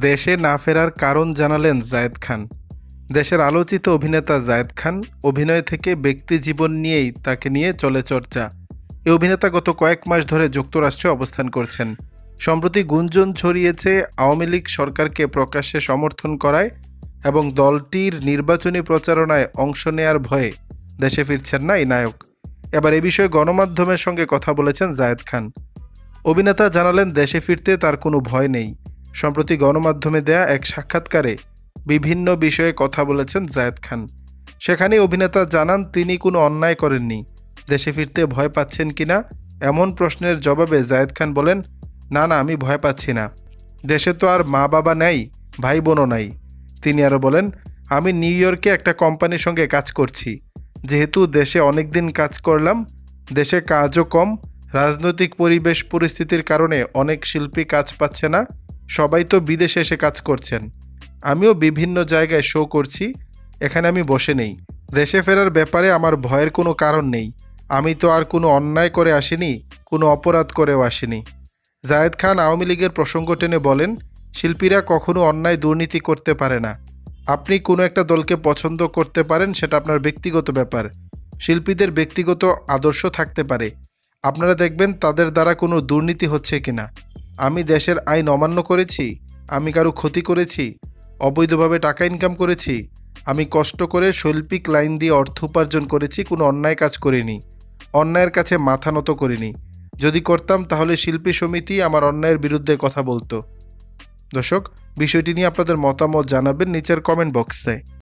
দেশে না ফেরার কারণ জানালেন জায়েদ খান। দেশের আলোচিত অভিনেতা জায়েদ খান অভিনয় থেকে ব্যক্তি জীবন নিয়েই তাকে নিয়ে চলে চর্চা। এই অভিনেতা গত কয়েক মাস ধরে যুক্তরাষ্ট্রে অবস্থান করছেন। সম্প্রতি গুঞ্জন ছড়িয়েছে আওয়ামী লীগ সরকারকে প্রকাশ্যে সমর্থন করায় এবং দলটির নির্বাচনী প্রচারণায় অংশ নেয়ার ভয়ে দেশে ফিরছেন না এই নায়ক। এবার এ বিষয়ে গণমাধ্যমের সঙ্গে কথা বলেছেন জায়েদ খান। অভিনেতা জানালেন দেশে ফিরতে তার কোনো ভয় নেই। সম্প্রতি গণমাধ্যমে দেয়া এক সাক্ষাৎকারে বিভিন্ন বিষয়ে কথা বলেছেন জায়েদ খান। সেখানে অভিনেতা জানান তিনি কোনো অন্যায় করেননি। দেশে ফিরতে ভয় পাচ্ছেন কিনা এমন প্রশ্নের জবাবে জায়েদ খান বলেন, না আমি ভয় পাচ্ছি না। দেশে তো আর মা বাবা নেই, ভাই বোনও নাই। তিনি আরও বলেন, আমি নিউ ইয়র্কে একটা কোম্পানির সঙ্গে কাজ করছি। যেহেতু দেশে অনেক দিন কাজ করলাম, দেশে কাজও কম, রাজনৈতিক পরিস্থিতির কারণে অনেক শিল্পী কাজ পাচ্ছে না, সবাই তো বিদেশে এসে কাজ করছেন। আমিও বিভিন্ন জায়গায় শো করছি, এখানে আমি বসে নেই। দেশে ফেরার ব্যাপারে আমার ভয়ের কোনো কারণ নেই। আমি তো আর কোনো অন্যায় করে আসিনি, কোনো অপরাধ করেও আসিনি। জায়েদ খান আওয়ামী লীগের প্রসঙ্গ টেনে বলেন, শিল্পীরা কখনো অন্যায় দুর্নীতি করতে পারে না। আপনি কোনো একটা দলকে পছন্দ করতে পারেন, সেটা আপনার ব্যক্তিগত ব্যাপার। শিল্পীদের ব্যক্তিগত আদর্শ থাকতে পারে, আপনারা দেখবেন তাদের দ্বারা কোনো দুর্নীতি হচ্ছে কিনা। আমি দেশের আইন অমান্য করেছি? আমি কারো ক্ষতি করেছি? অবৈধভাবে টাকা ইনকাম করেছি? আমি কষ্ট করে শৈল্পিক লাইন দিয়ে অর্থ উপার্জন করেছি, কোনো অন্যায় কাজ করিনি। অন্যায়ের কাছে মাথা নত করিনি। যদি করতাম তাহলে শিল্পী সমিতি আমার অন্যায়ের বিরুদ্ধে কথা বলতো। দর্শক, বিষয়টি নিয়ে আপনাদের মতামত জানাবেন নিচের কমেন্ট বক্সে।